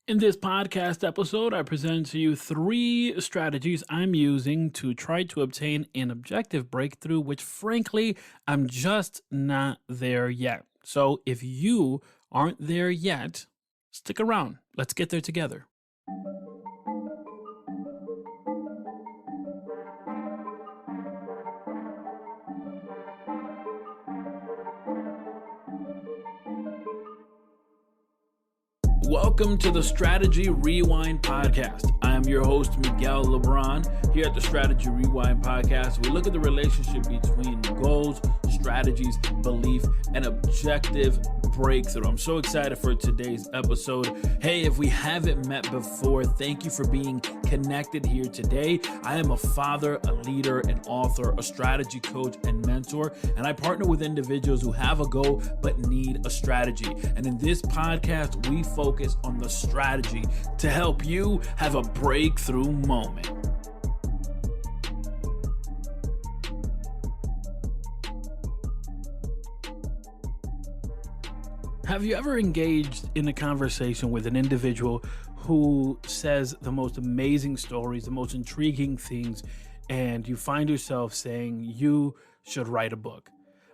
In this podcast episode, I present to you 3 strategies I'm using to try to obtain an objective breakthrough, which frankly, I'm just not there yet. So if you aren't there yet, stick around. Let's get there together. Welcome to the Strategy Rewind Podcast. I am your host, Miguel Lebron. Here at the Strategy Rewind Podcast, we look at the relationship between goals, strategies, belief, and objective breakthrough. I'm so excited for today's episode. Hey, if we haven't met before, thank you for being connected here today. I am a father, a leader, an author, a strategy coach, and mentor, and I partner with individuals who have a goal but need a strategy. And in this podcast, we focus on the strategy to help you have a breakthrough moment. Have you ever engaged in a conversation with an individual who says the most amazing stories, the most intriguing things, and you find yourself saying you should write a book?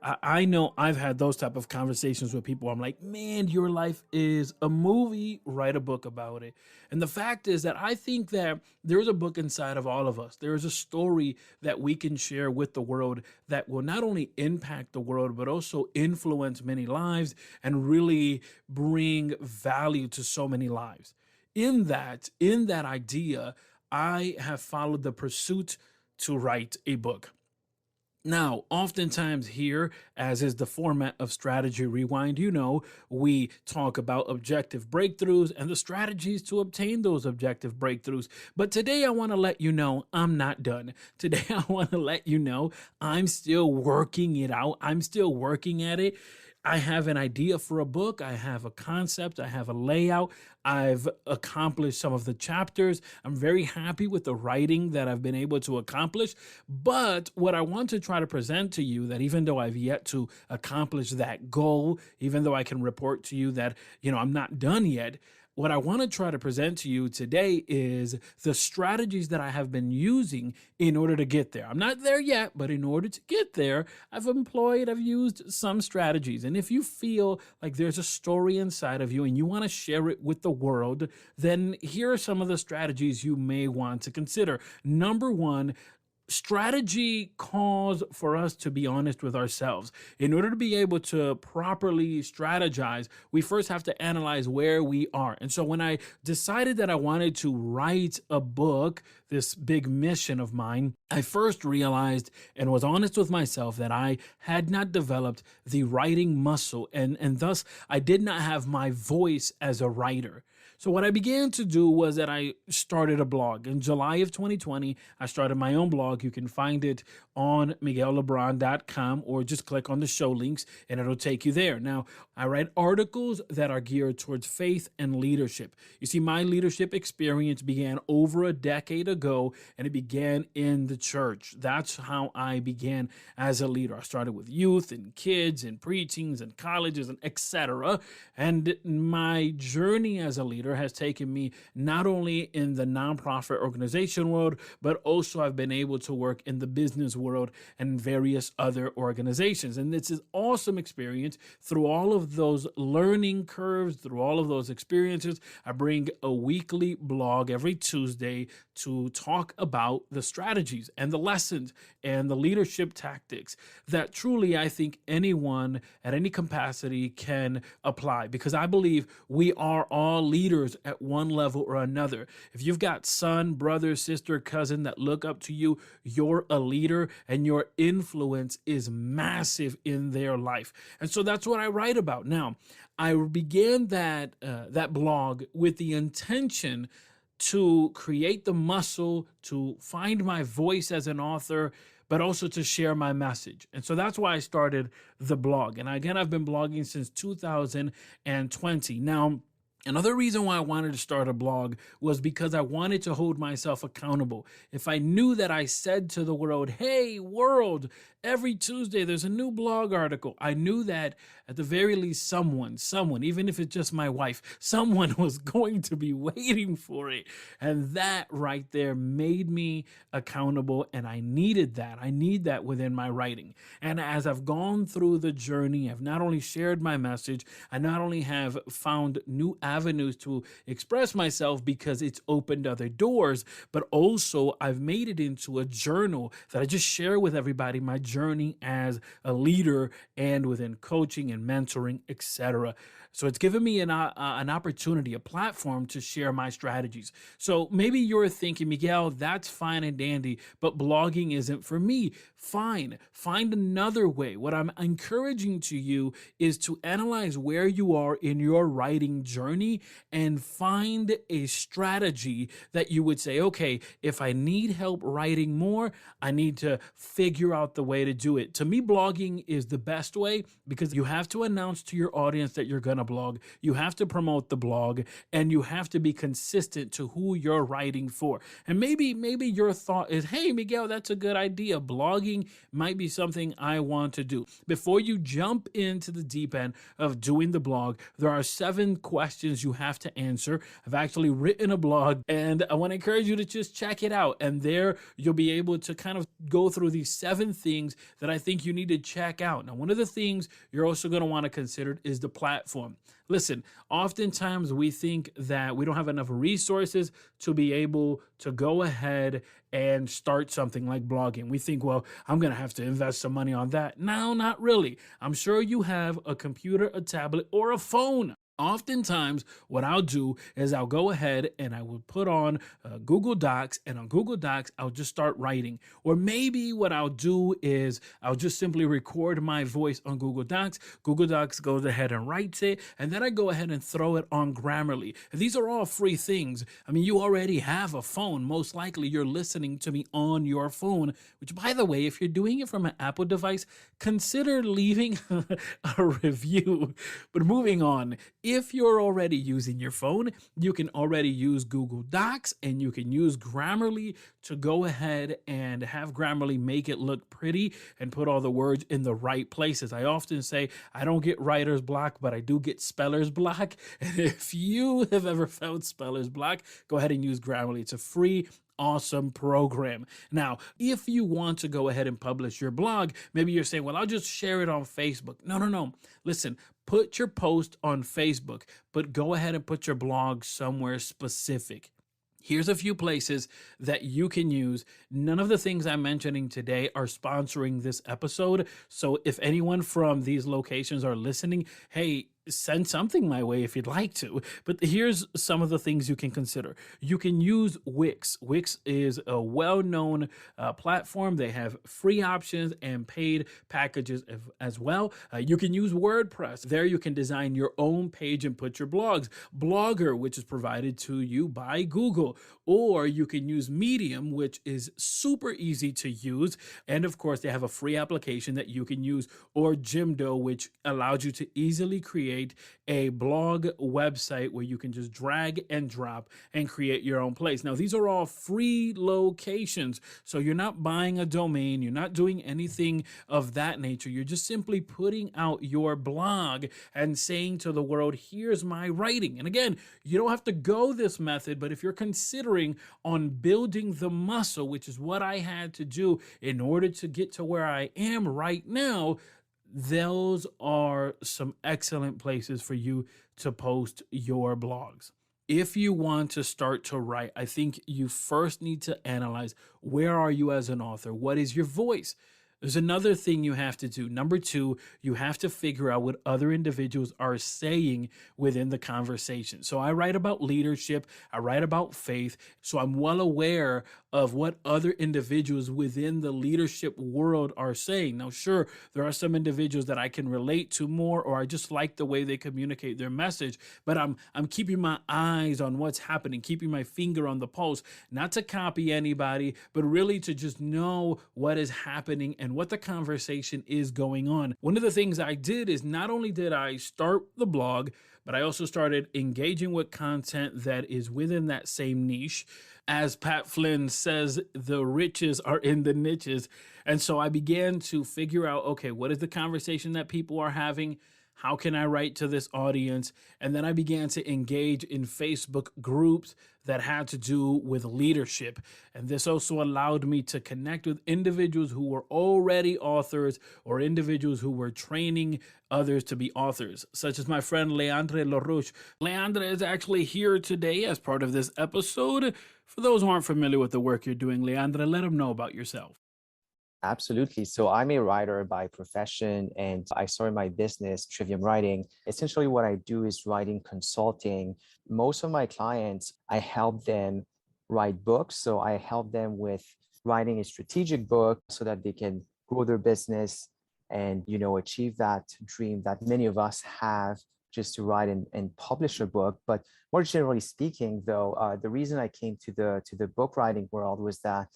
I know I've had those type of conversations with people. I'm like, man, your life is a movie. Write a book about it. And the fact is that I think that there's a book inside of all of us. There is a story that we can share with the world that will not only impact the world, but also influence many lives and really bring value to so many lives. In that idea, I have followed the pursuit to write a book. Now, oftentimes here, as is the format of Strategy Rewind, we talk about objective breakthroughs and the strategies to obtain those objective breakthroughs. But today I want to let you know I'm not done. Today I want to let you know I'm still working it out. I'm still working at it. I have an idea for a book. I have a concept. I have a layout. I've accomplished some of the chapters. I'm very happy with the writing that I've been able to accomplish. But what I want to try to present to you that even though I've yet to accomplish that goal, even though I can report to you that, I'm not done yet, what I want to try to present to you today is the strategies that I have been using in order to get there. I'm not there yet, but in order to get there, I've used some strategies. And if you feel like there's a story inside of you and you want to share it with the world, then here are some of the strategies you may want to consider. Number 1, strategy calls for us to be honest with ourselves. In order to be able to properly strategize, we first have to analyze where we are. And so when I decided that I wanted to write a book, this big mission of mine, I first realized and was honest with myself that I had not developed the writing muscle, and thus I did not have my voice as a writer. So what I began to do was that I started a blog. In July of 2020, I started my own blog. You can find it on miguellebron.com or just click on the show links and it'll take you there. Now, I write articles that are geared towards faith and leadership. You see, my leadership experience began over a decade ago, and it began in the church. That's how I began as a leader. I started with youth and kids and preteens and colleges and etc. And my journey as a leader has taken me not only in the nonprofit organization world, but also I've been able to work in the business world and various other organizations. And this is awesome experience. Through all of those learning curves, through all of those experiences, I bring a weekly blog every Tuesday to talk about the strategies and the lessons and the leadership tactics that truly I think anyone at any capacity can apply, because I believe we are all leaders at one level or another. If you've got son, brother, sister, cousin that look up to you, you're a leader and your influence is massive in their life. And so that's what I write about. Now, I began that blog with the intention to create the muscle, to find my voice as an author, but also to share my message. And so that's why I started the blog. And again, I've been blogging since 2020. Now, Another reason why I wanted to start a blog was because I wanted to hold myself accountable. If I knew that I said to the world, hey, world, every Tuesday there's a new blog article, I knew that at the very least someone, even if it's just my wife, someone was going to be waiting for it. And that right there made me accountable. And I needed that. I need that within my writing. And as I've gone through the journey, I've not only shared my message, I not only have found new avenues to express myself because it's opened other doors, but also I've made it into a journal that I just share with everybody, my journey as a leader and within coaching and mentoring, etc. So it's given me an opportunity, a platform to share my strategies. So maybe you're thinking, Miguel, that's fine and dandy, but blogging isn't for me. Fine, find another way. What I'm encouraging to you is to analyze where you are in your writing journey and find a strategy that you would say, okay, if I need help writing more, I need to figure out the way to do it. To me, blogging is the best way because you have to announce to your audience that you're going to blog, you have to promote the blog, and you have to be consistent to who you're writing for. And maybe your thought is, hey, Miguel, that's a good idea. Blogging might be something I want to do. Before you jump into the deep end of doing the blog, there are 7 questions you have to answer. I've actually written a blog and I want to encourage you to just check it out. And there you'll be able to kind of go through these 7 things that I think you need to check out. Now, one of the things you're also going to want to consider is the platform. Listen, oftentimes we think that we don't have enough resources to be able to go ahead and start something like blogging. We think, well, I'm going to have to invest some money on that. No, not really. I'm sure you have a computer, a tablet, or a phone. Oftentimes, what I'll do is I'll go ahead and I will put on Google Docs, and on Google Docs, I'll just start writing. Or maybe what I'll do is I'll just simply record my voice on Google Docs. Google Docs goes ahead and writes it, and then I go ahead and throw it on Grammarly. And these are all free things. I mean, you already have a phone. Most likely you're listening to me on your phone, which, by the way, if you're doing it from an Apple device, consider leaving a review. But moving on, if you're already using your phone, you can already use Google Docs and you can use Grammarly to go ahead and have Grammarly make it look pretty and put all the words in the right places. I often say I don't get writer's block, but I do get speller's block. And if you have ever felt speller's block, go ahead and use Grammarly. It's a free, awesome program. Now, if you want to go ahead and publish your blog, maybe you're saying, well, I'll just share it on Facebook. No. Listen, put your post on Facebook, but go ahead and put your blog somewhere specific. Here's a few places that you can use. None of the things I'm mentioning today are sponsoring this episode. So if anyone from these locations are listening, hey, send something my way if you'd like to. But here's some of the things you can consider. You can use Wix. Wix is a well-known platform. They have free options and paid packages as well. You can use WordPress. There you can design your own page and put your blogs. Blogger, which is provided to you by Google. Or you can use Medium, which is super easy to use. And of course, they have a free application that you can use. Or Jimdo, which allows you to easily create a blog website where you can just drag and drop and create your own place. Now, these are all free locations. So you're not buying a domain. You're not doing anything of that nature. You're just simply putting out your blog and saying to the world, here's my writing. And again, you don't have to go this method, but if you're considering on building the muscle, which is what I had to do in order to get to where I am right now, those are some excellent places for you to post your blogs. If you want to start to write, I think you first need to analyze, where are you as an author? What is your voice? There's another thing you have to do. Number 2, you have to figure out what other individuals are saying within the conversation. So I write about leadership. I write about faith. So I'm well aware of what other individuals within the leadership world are saying. Now, sure, there are some individuals that I can relate to more, or I just like the way they communicate their message, but I'm keeping my eyes on what's happening, keeping my finger on the pulse, not to copy anybody, but really to just know what is happening and and what the conversation is going on. One of the things I did is not only did I start the blog, but I also started engaging with content that is within that same niche. As Pat Flynn says, the riches are in the niches. And so I began to figure out, okay, what is the conversation that people are having? How can I write to this audience? And then I began to engage in Facebook groups that had to do with leadership. And this also allowed me to connect with individuals who were already authors or individuals who were training others to be authors, such as my friend Léandre Larouche. Léandre is actually here today as part of this episode. For those who aren't familiar with the work you're doing, Léandre, let them know about yourself. Absolutely. So I'm a writer by profession, and I started my business, Trivium Writing. Essentially, what I do is writing consulting. Most of my clients, I help them write books. So I help them with writing a strategic book so that they can grow their business and, achieve that dream that many of us have, just to write and publish a book. But more generally speaking, though, the reason I came to the book writing world was that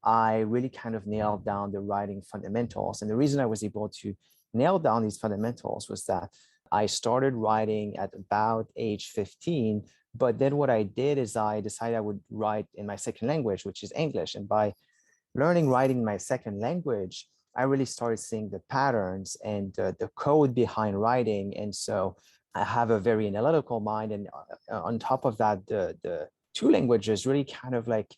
I really kind of nailed down the writing fundamentals. And the reason I was able to nail down these fundamentals was that I started writing at about age 15. But then what I did is I decided I would write in my second language, which is English. And by learning writing in my second language, I really started seeing the patterns and the code behind writing. And so I have a very analytical mind. And on top of that, the two languages really kind of like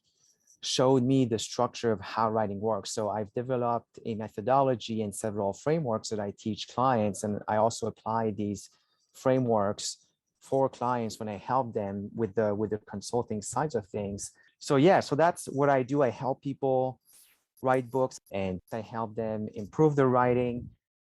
showed me the structure of how writing works. So I've developed a methodology and several frameworks that I teach clients. And I also apply these frameworks for clients when I help them with the consulting sides of things. So yeah, so that's what I do. I help people write books and I help them improve their writing.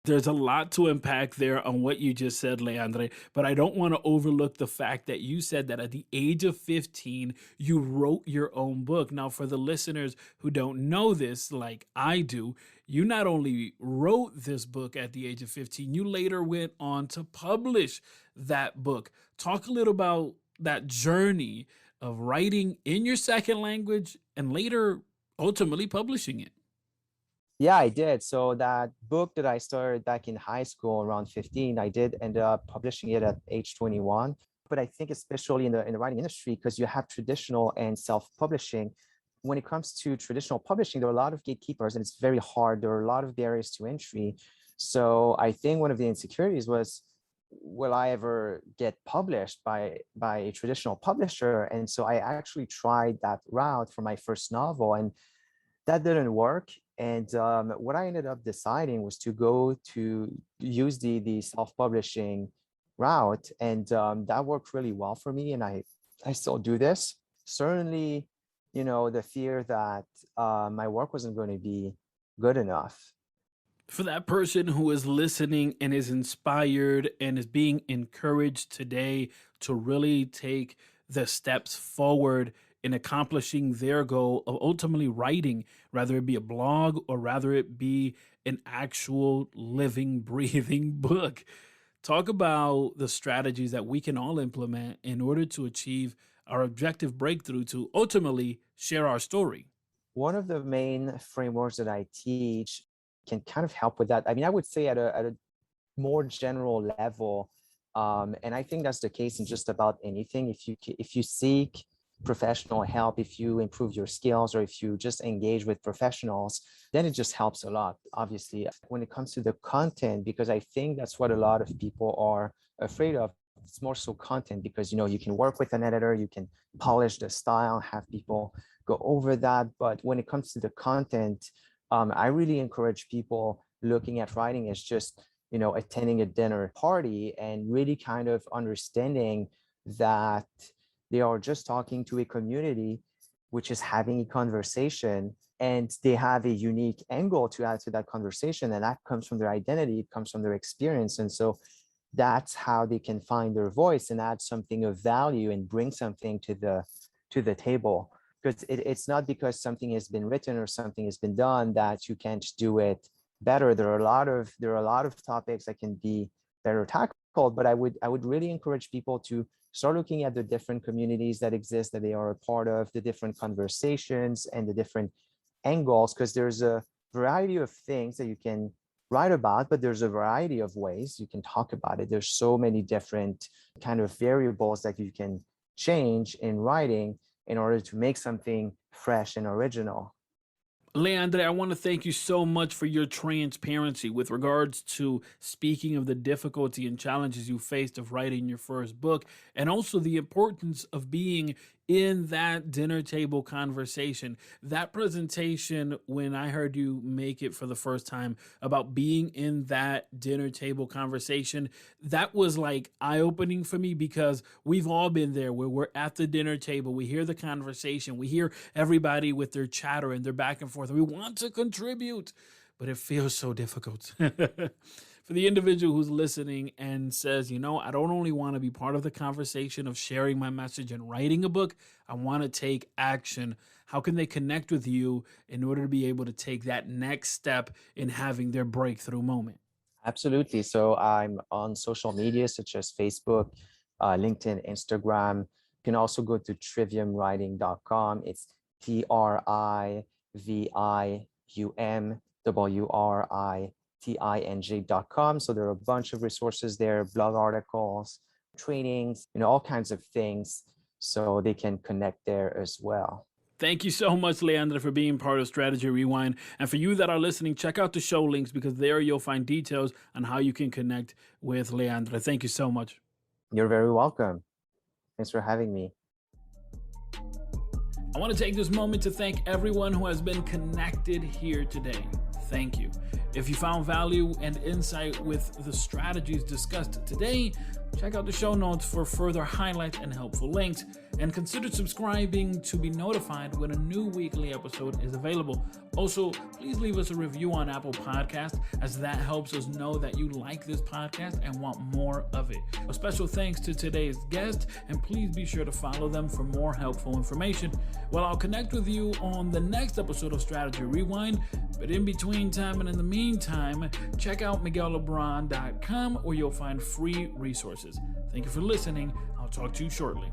There's a lot to unpack there on what you just said, Leandre, but I don't want to overlook the fact that you said that at the age of 15, you wrote your own book. Now, for the listeners who don't know this, like I do, you not only wrote this book at the age of 15, you later went on to publish that book. Talk a little about that journey of writing in your second language and later ultimately publishing it. Yeah, I did. So that book that I started back in high school around 15, I did end up publishing it at age 21. But I think especially in the writing industry, because you have traditional and self-publishing, when it comes to traditional publishing, there are a lot of gatekeepers and it's very hard. There are a lot of barriers to entry. So I think one of the insecurities was, will I ever get published by a traditional publisher? And so I actually tried that route for my first novel, and that didn't work. And what I ended up deciding was to go to use the self-publishing route. And that worked really well for me. And I still do this. Certainly, the fear that my work wasn't going to be good enough. For that person who is listening and is inspired and is being encouraged today to really take the steps forward in accomplishing their goal of ultimately writing, rather it be a blog or rather it be an actual living, breathing book. Talk about the strategies that we can all implement in order to achieve our objective breakthrough to ultimately share our story. One of the main frameworks that I teach can kind of help with that. I mean, I would say at a more general level, and I think that's the case in just about anything. If you seek professional help, if you improve your skills, or if you just engage with professionals, then it just helps a lot. Obviously, when it comes to the content, because I think that's what a lot of people are afraid of. It's more so content because you can work with an editor, you can polish the style, have people go over that. But when it comes to the content, I really encourage people looking at writing as just attending a dinner party and really kind of understanding that they are just talking to a community which is having a conversation, and they have a unique angle to add to that conversation, and that comes from their identity, it comes from their experience. And so that's how they can find their voice and add something of value and bring something to the table. Because it's not because something has been written or something has been done that you can't do it better. There are a lot of topics that can be better tackled, but I would really encourage people to start looking at the different communities that exist, that they are a part of, the different conversations and the different angles, because there's a variety of things that you can write about, but there's a variety of ways you can talk about it. There's so many different kind of variables that you can change in writing in order to make something fresh and original. Leandre, I want to thank you so much for your transparency with regards to speaking of the difficulty and challenges you faced of writing your first book, and also the importance of being in that dinner table conversation. That presentation, when I heard you make it for the first time about being in that dinner table conversation, that was like eye-opening for me, because we've all been there where we're at the dinner table, we hear the conversation, we hear everybody with their chatter and their back and forth. We want to contribute, but it feels so difficult. For the individual who's listening and says, I don't only want to be part of the conversation of sharing my message and writing a book, I want to take action. How can they connect with you in order to be able to take that next step in having their breakthrough moment? Absolutely. So I'm on social media such as Facebook, LinkedIn, Instagram. You can also go to triviumwriting.com. It's TriviumWriting.com. So there are a bunch of resources there, blog articles, trainings, all kinds of things. So they can connect there as well. Thank you so much, Leandre, for being part of Strategy Rewind. And for you that are listening, check out the show links, because there you'll find details on how you can connect with Leandre. Thank you so much. You're very welcome. Thanks for having me. I want to take this moment to thank everyone who has been connected here today. Thank you. If you found value and insight with the strategies discussed today, check out the show notes for further highlights and helpful links, and consider subscribing to be notified when a new weekly episode is available. Also, please leave us a review on Apple Podcasts, as that helps us know that you like this podcast and want more of it. A special thanks to today's guest, and please be sure to follow them for more helpful information. Well, I'll connect with you on the next episode of Strategy Rewind, but in between time and in the meantime, check out MiguelLebron.com, where you'll find free resources. Thank you for listening. I'll talk to you shortly.